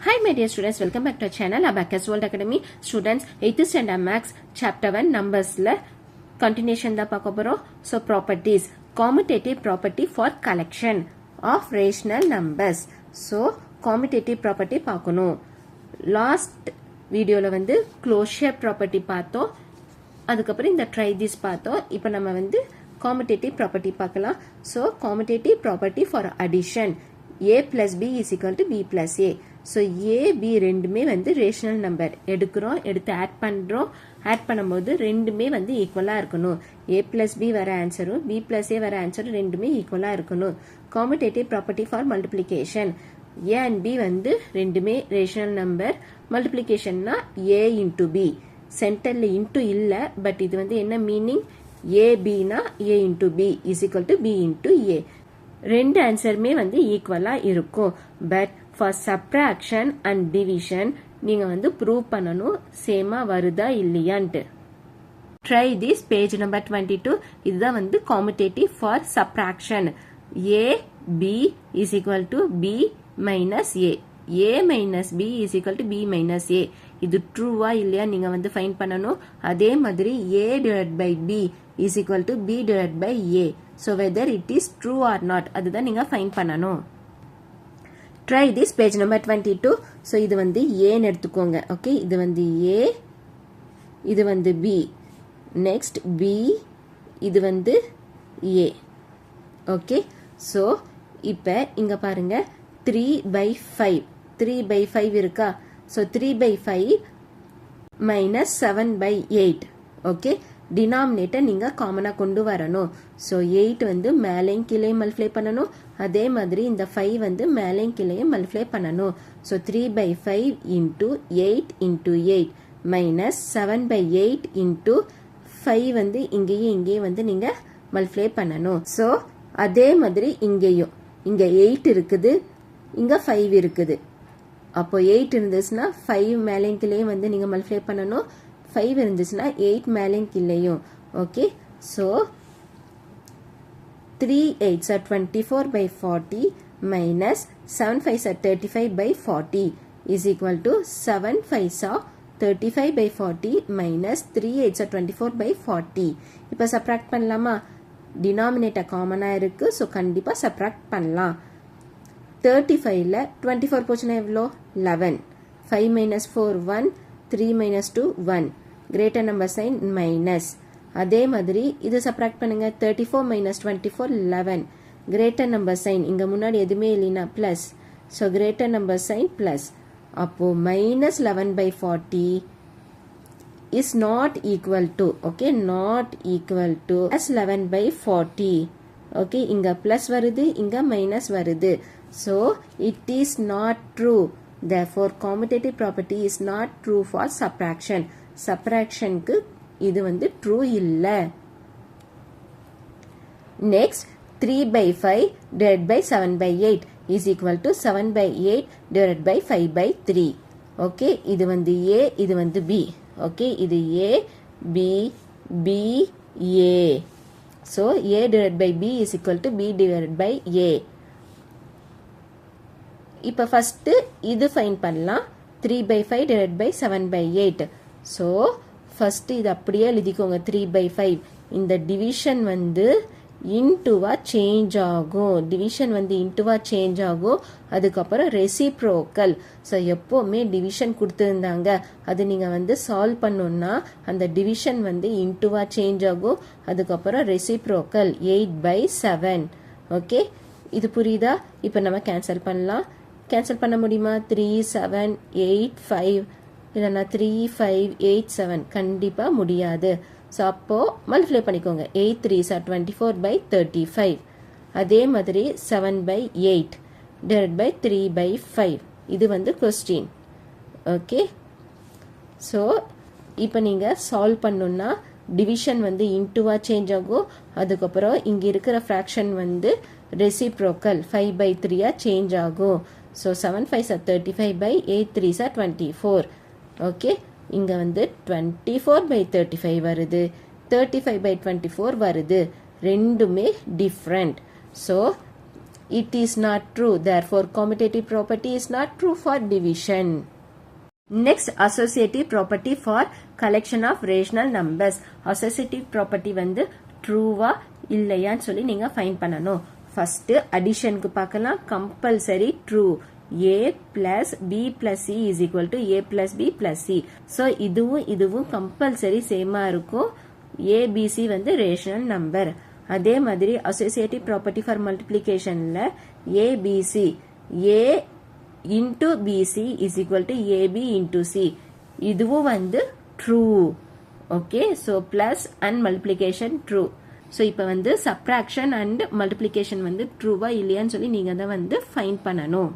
Hi my dear students, welcome back to our channel Abacus World Academy. Students, 8th standard maths chapter 1 numbers la continuation da paaka porom. So properties, commutative property for collection of rational numbers. So commutative property paakano. Last video la vandu closure property paathom. அதுக்கப்புறம் இந்த try this பார்த்தோம். இப்போ நம்ம வந்து commutative property பார்க்கலாம். So commutative property for addition, a plus b is equal to b plus a. So a b ரெண்டுமே வந்து rational number எடுக்கிறோம், எடுத்து ஆட் பண்றோம். ஆட் பண்ணும்போது ரெண்டுமே வந்து ஈக்குவலா இருக்கணும். a plus b வர ஆன்சரும் b plus a வர ஆன்சரும் ரெண்டுமே ஈக்குவலா இருக்கணும். commutative property for multiplication, a and b வந்து ரெண்டுமே ரேஷனல் நம்பர். மல்டிப்ளிகேஷன்னா a into b. சென்டர்ல இன்டு இல்ல, பட் இது வந்து என்ன மீனிங், a b னா a into b is equal to b into a. ரெண்டு ஆன்சருமே வந்து ஈக்குவலா இருக்கும். But for subtraction and division நீங்க வந்து ப்ரூவ் பண்ணணும் சேமா வருதா இல்லையான்ட்டு. Try this page number 22. இதுதான் வந்து commutative for subtraction. a b is equal to b minus a. a minus b is equal to b minus a. இது ட்ரூவா இல்லையா நீங்க வந்து ஃபைண்ட் பண்ணணும். அதே மாதிரி a divided by b is equal to b divided by a. So whether it is true or not, அதுதான் நீங்க find பண்ணணும். Try this page number 22. So இது வந்து a ன்னு எடுத்துக்கோங்க. ஓகே, இது வந்து a, இது வந்து b, next b, இது வந்து a. ஓகே, so இப்ப இங்க பாருங்க 3/5 3/5 இருக்கா. So 3/5 minus 7/8. ஓகே, டினாமினேட்டர் நீங்க காமனா கொண்டு வரணும். So 8 வந்து மேலையும் கீழையும் மல்டிப்ளை பண்ணணும். அதே மாதிரி இந்த 5 வந்து மேலையும் கீழையும் மல்டிப்ளை பண்ணணும். So 3/5 into 8 into 8 minus 7/8 into 5 வந்து இங்கேயும் வந்து நீங்க மல்டிப்ளை பண்ணணும். So அதே மாதிரி இங்கேயும் இங்க 8 இருக்குது, இங்க 5 இருக்குது. அப்போ 8 இருந்துச்சுன்னா 5 மேலையும் கீழையும் வந்து நீங்க மல்டிப்ளை பண்ணணும். 5 இருந்துச்சுன்னா 8 மேலையும் கீழையும். Okay, so 3 8s are 24/40 minus 7 5s are 35/40 is equal to 7 5s are 35/40 minus 3 8s are 24/40. இப்போ சப்ட்ராக்ட் பண்ணலாமா? டினாமினேட்டர் காமனா இருக்கு, ஸோ கண்டிப்பா சப்ட்ராக்ட் பண்ணலாம். 35ல 24 போச்சுன்னா எவ்வளோ? 11. 5 minus 4 1, 3 minus 2 1. Greater number sign minus. அதே மாதிரி இது சப்ட்ராக்ட் பண்ணுங்க. 34 minus 24 11. கிரேட்டர் நம்பர் சைன் இங்க முன்னாடி எதுவுமே இல்லைன்னா plus, so greater number sign plus. அப்போ minus 11/40 is not equal to, okay, not equal to plus 11/40. okay, இங்க பிளஸ் வருது, இங்க மைனஸ் வருது. So it is not true. Therefore commutative property is not true for subtraction. Subtraction க்கு இது வந்து true இல்ல. Next, 3/5 divided by 7/8 is equal to 7/8 divided by 5/3. okay, இது வந்து a, இது வந்து b. okay, இது a b b a. So a divided by b is equal to b divided by a. இப்போ ஃபர்ஸ்ட் இது ஃபைண்ட் பண்ணலாம். 3/5 divided by 7/8. So first இது அப்படியே எழுதிக்கோங்க. 3/5 இந்த டிவிஷன் வந்து இன்டுவா சேஞ்ச் ஆகும். டிவிஷன் வந்து இன்டுவா சேஞ்ச் ஆகும். அதுக்கப்புறம் ரெசிப்ரோக்கல். ஸோ எப்போவுமே டிவிஷன் கொடுத்துருந்தாங்க, அது நீங்கள் வந்து சால்வ் பண்ணணும்னா அந்த டிவிஷன் வந்து இன்டுவா சேஞ்ச் ஆகும். அதுக்கப்புறம் ரெசிப்ரோக்கல் 8/7. ஓகே, இது புரியுதா? இப்போ நம்ம கேன்சல் பண்ணலாம். கேன்சல் பண்ண முடியுமா? 3 7 8 5 இல்லைன்னா 3 5 8 7 கண்டிப்பா முடியாது. ஸோ அப்போ மல்டிப்ளை பண்ணிக்கோங்க. 8 3s are 24/35. அதே மாதிரி 7/8 divided by 3/5. இது வந்து கொஸ்டின். ஓகே, ஸோ இப்போ நீங்க சால்வ் பண்ணணும்னா டிவிஷன் வந்து இன்டுவா சேஞ்ச் ஆகும். அதுக்கப்புறம் இங்க இருக்கிற ஃப்ராக்ஷன் வந்து ரெசிப்ரோக்கல் 5/3 சேஞ்ச் ஆகும். So 7 5s are 35/8 3s are 24. Okay, இங்க வந்து 24/35 வருது, 35/24 வருது. ரெண்டுமே different. So it is not true. Therefore, commutative property is not true for division. Next, associative property for collection of rational numbers. Associative property வந்து ட்ரூவா இல்லையான்னு சொல்லி நீங்க ஃபைண்ட் பண்ணணும். ஃபர்ஸ்ட் அடிஷனுக்கு பார்க்கலாம். Compulsory true. a plus b plus c is equal to a plus b plus c. so இதுவும் compulsory சேமா இருக்கும். a b c வந்து ரேஷனல் நம்பர். அதே மாதிரி அசோசியேட்டிவ் ப்ராப்பர்ட்டி ஃபார் மல்டிப்ளிகேஷன்ல a b c a into bc is equal to ab into c. இதுவும் வந்து true. okay, so plus and multiplication true. so இப்ப வந்து subtraction and multiplication வந்து trueவா இல்லையான்னு சொல்லி நீங்க தான் வந்து find பண்ணணும்.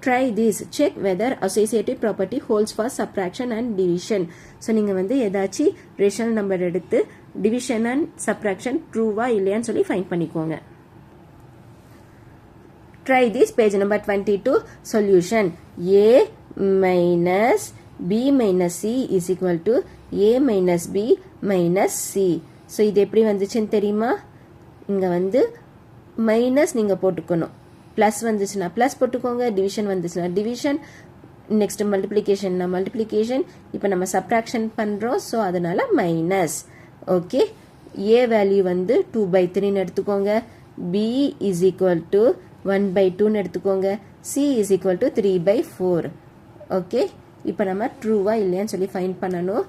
try this. check whether associative property holds for subtraction and division. so நீங்க வந்து ஏதாச்சும் ரேஷனல் நம்பர் எடுத்து division and subtraction trueவா இல்லையான்னு சொல்லி find பண்ணிக்கோங்க. try this. page number 22. solution. a minus b minus c is equal to a minus b minus c. so இது எப்படி வந்துச்சுன்னு தெரியுமா? இங்க வந்து மைனஸ் நீங்க போட்டுக்கணும். பிளஸ் வந்துச்சுன்னா பிளஸ் போட்டுக்கோங்க. டிவிஷன் வந்துச்சுன்னா டிவிஷன். Next மல்டிப்ளிகேஷன்னா multiplication. இப்போ நம்ம சப்ட்ராக்ஷன் பண்றோம். ஸோ அதனால மைனஸ். ஓகே, ஏ வேல்யூ வந்து 2/3 எடுத்துக்கோங்க. b is equal to 1/2 எடுத்துக்கோங்க. c is equal to 3/4. Okay, இப்போ நம்ம ட்ரூவா இல்லையான்னு சொல்லி ஃபைண்ட் பண்ணணும்.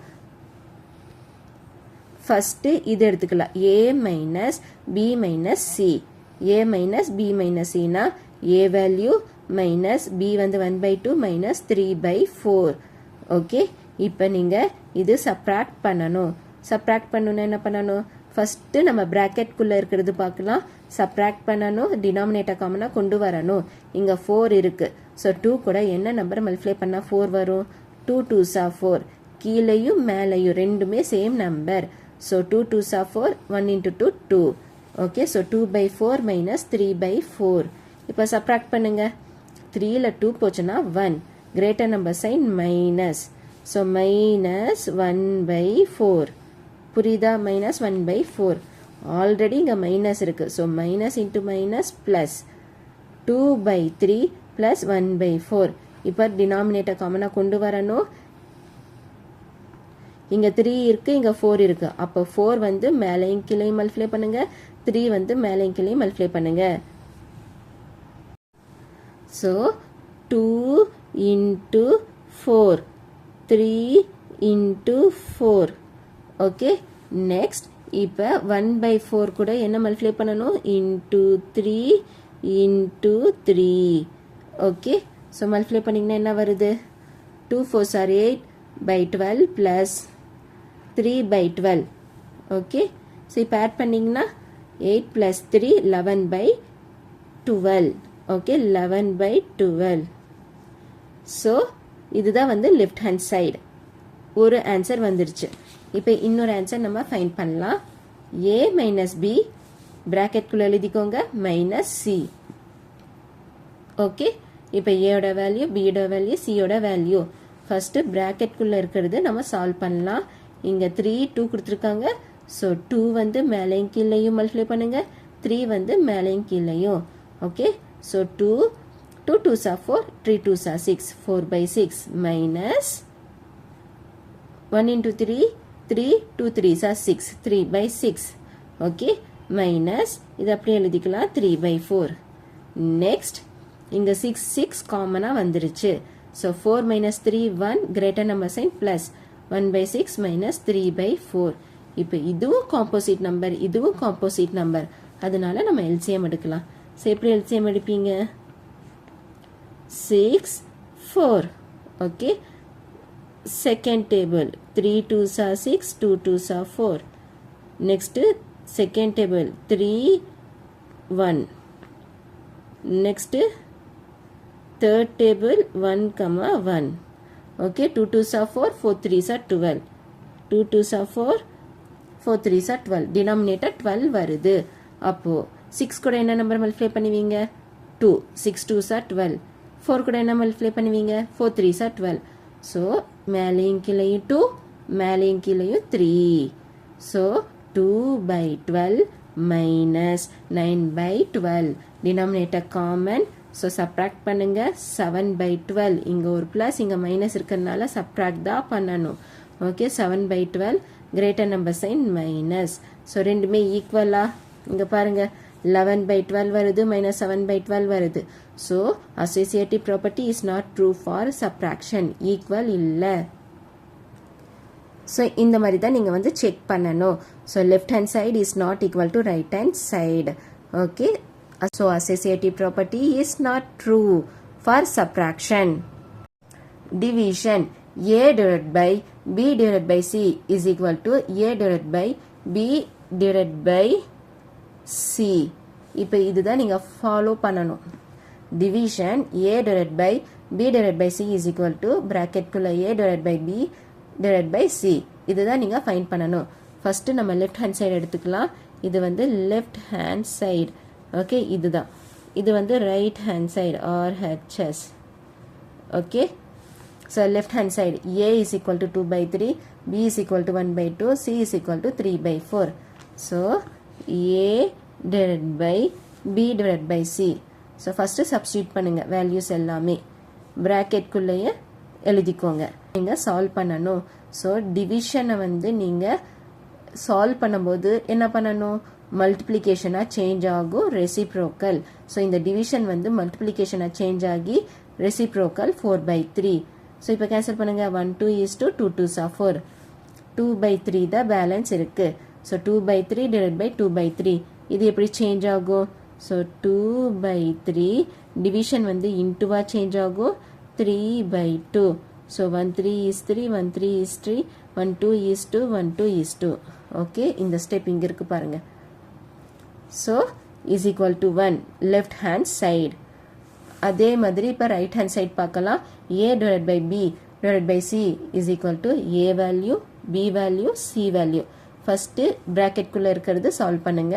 ஃபர்ஸ்ட் இது எடுத்துக்கலாம். a minus b minus c. a minus b minus c னா a வேல்யூ மைனஸ் b வந்து 1/2 மைனஸ் 3/4. ஓகே, இப்போ நீங்க இது சப்ராக்ட் பண்ணணும். சப்ராக்ட் பண்ணணும்னா என்ன பண்ணணும்? ஃபர்ஸ்ட் நம்ம பிராக்கெட் குள்ள இருக்கிறது பார்க்கலாம். சப்ராக்ட் பண்ணணும். டினாமினேட்டர் காமனா கொண்டு வரணும். இங்க 4 இருக்கு. ஸோ 2 கூட என்ன நம்பர் மல்டிப்ளை பண்ணா 4 வரும்? 2 2s are 4. கீழையும் மேலையும் ரெண்டுமே same number. So 2 2s are 4. 1 into 2 2. Okay, so 2/4 minus 3/4. இப்போ சப்ராக்ட் பண்ணுங்க. 3ல 2 போச்சுன்னா 1. Greater number sign minus. So minus 1/4. புரியுதா? மைனஸ் 1/4. ஆல்ரெடி இங்க மைனஸ் இருக்கு. So minus into minus plus 2/3 plus 1/4. இப்போ டினாமினேட்டர் காமனா கொண்டு வரணும். இங்க 3 இருக்கு, இங்க 4 இருக்கு. அப்போ 4 வந்து மேலையும் கீழையும் மல்டிப்ளை பண்ணுங்க. 3 வந்து மேலையும் கீழையும் மல்டிப்ளை பண்ணுங்க. So 2 into 4. 3 into 4. Okay, next இப்போ 1/4 கூட என்ன மல்டிப்ளை பண்ணணும்? into 3 into 3. Okay, so multiply பண்ணிங்கன்னா என்ன வருது? 2 4s are 8/12 plus 3/12. Okay, so இப்போ ஆட் பண்ணிங்கன்னா 8 plus 3 11/12. ஓகே, 11/12. ஸோ இதுதான் வந்து லெஃப்ட் ஹேண்ட் சைடு. ஒரு ஆன்சர் வந்துருச்சு. இப்போ இன்னொரு ஆன்சர் நம்ம ஃபைண்ட் பண்ணலாம். a மைனஸ் b பிராக்கெட்குள்ள எழுதிக்கோங்க மைனஸ் c. ஓகே, இப்போ ஏயோட வேல்யூ, பியோட வேல்யூ, சியோட வேல்யூ. ஃபர்ஸ்ட் பிராக்கெட்குள்ள இருக்கிறது நம்ம சால்வ் பண்ணலாம். இங்க 3 2 கொடுத்துருக்காங்க. ஸோ 2 வந்து மேலையும் கீழையும் மல்டிப்ளை பண்ணுங்க. 3 வந்து மேலையும் கீழையும். Okay, so 2 2s are 4. 3 2s are 6. 4/6 minus 1 into 3 3 2 3s are 6. 3/6. Okay, minus இது அப்படியே எழுதிக்கலாம் 3/4. நெக்ஸ்ட் இங்க 6 6 காமனா வந்துருச்சு. So 4 minus 3 1. Greater number sign plus 1/6 minus 3/4. இப்போ இதுவும் காம்போசிட் நம்பர், இதுவும் காம்போசிட் நம்பர். அதனால நம்ம எல்சிஎம் எடுக்கலாம். ஸோ எப்படி எல்சிஎம் எடுப்பீங்க? 6 4. Okay, second table 3 2s are 6. 2 2s are 4. Next second table 3 1. Next third table 1 1. Okay, 2 2s are 4. 4 3s are 12. 2 2s are 4. 4 3s are 12. denominator 12 வருது. அப்போ 6 கூட என்ன நம்பர் மல்டிப்ளை பண்ணுவீங்க? 2. 6 2s are 12. 4 கூட என்ன மல்டிப்ளை பண்ணுவீங்க? 4 3s are 12. ஸோ மேலையும் கீழையும் 2, மேலையும் கீழையும் 3. So 2/12 minus 9 by 12. Denominator common. So subtract பண்ணுங்க 7 by 12. இங்க ஒரு plus இங்க minus இருக்கறனால subtract தான் பண்ணணும். Okay, 7 by 12 greater number sign minus. So ரெண்டுமே equal இங்க பாருங்க 11 by 12 வருது minus 7 by 12 வருது. So associative property is not true for subtraction. Equal இல்ல. So இந்த மாதிரி தான் நீங்க வந்து செக் பண்ணணும். So left hand side is not equal to right hand side. Okay. So associative property is not true for subtraction. Division. A divided by B divided by C is equal to A divided by B divided by C. இப்போ இதுதான் நீங்க follow பண்ணணும். Division A divided by B divided by C is equal to bracket குள்ள A divided by B divided by C. இதுதான் நீங்க find பண்ணணும். First நம்ம left hand side எடுத்துக்கலாம். இது வந்து left hand side. Okay, இதுதான். இது வந்து right hand side or HS. Okay. So left hand side A is equal to 2 by 3, B is equal to 1 by 2, C is equal to 3 by 4. So A divided by B divided by C. So first substitute பண்ணுங்க values எல்லாமே bracket குள்ளேயே எழுதிக்கோங்க. நீங்க solve பண்ணணும். So division வந்து நீங்க solve பண்ணும்போது என்ன பண்ணணும்? multiplication change ஆகும் reciprocal. So இந்த division வந்து multiplication change ஆகி reciprocal 4 by 3. So இப்போ cancel பண்ணுங்க 1 2 is to 2 2s are 4. 2 by 3 தான் balance இருக்கு. So 2 by 3 divided by 2 by 3. இது எப்படி change ஆகும்? So 2 by 3 division வந்து into change ஆகும் 3 by 2. So 1 3 is 3, 1 3 is 3, 1 2 is 2, 1 2 is 2. Okay, இந்த step இங்க இருக்கு பாருங்க. So is equal to 1 left hand side. அதே மாதிரி இப்ப right hand side பார்க்கலாம். A divided by B divided by C is equal to A value, B value, C value. First bracket குள்ள இருக்கிறது solve பண்ணுங்க.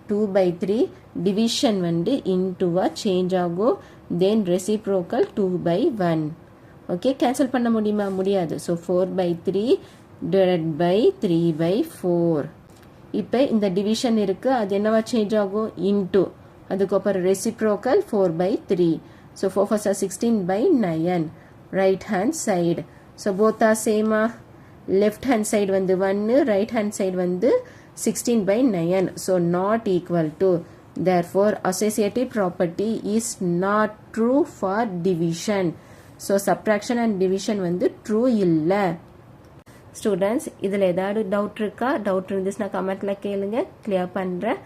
2 by 3 division வந்து into change ஆகும். Then reciprocal 2 by 1. Okay, cancel பண்ண முடியுமா? முடியாது. So 4 by 3 divided by 3 by 4. இப்போ இந்த division இருக்கு. அது என்னவா change ஆகும்? Into. அதுக்கப்புறம் reciprocal 4 by 3. So 4 4 are 16 by 9. Right hand side. So both are same. Left hand side வந்து 1, right hand side வந்து 16 by 9. So not equal to. Therefore associative property is not true for division. So subtraction and division வந்து true இல்ல. Students, இதில் ஏதாவது doubt இருக்கா? Doubt இருந்துச்சுன்னா கமெண்ட்ல கேளுங்க, கிளியர் பண்றேன்.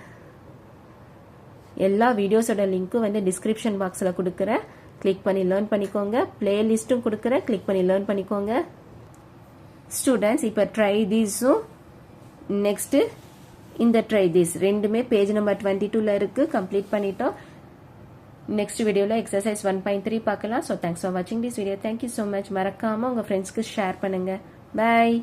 எல்லா வீடியோஸோட லிங்க்கும் வந்து டிஸ்கிரிப்ஷன் பாக்ஸில் கொடுக்குறேன், கிளிக் பண்ணி லேர்ன் பண்ணிக்கோங்க. பிளேலிஸ்ட்டும் கொடுக்குறேன், கிளிக் பண்ணி லேர்ன் பண்ணிக்கோங்க. ஸ்டூடெண்ட்ஸ், இப்போ ட்ரை தீஸும் நெக்ஸ்ட்டு இந்த ட்ரை தீஸ் ரெண்டுமே பேஜ் நம்பர் 22ல இருக்கு, கம்ப்ளீட் பண்ணிட்டோம். நெக்ஸ்ட் வீடியோவில் எக்ஸசைஸ் 1.3 பார்க்கலாம். ஸோ தேங்க்ஸ் ஃபார் வாட்சிங் this video. Thank you so much. மறக்காமல் உங்கள் ஃப்ரெண்ட்ஸ்க்கு ஷேர் பண்ணுங்கள். Bye.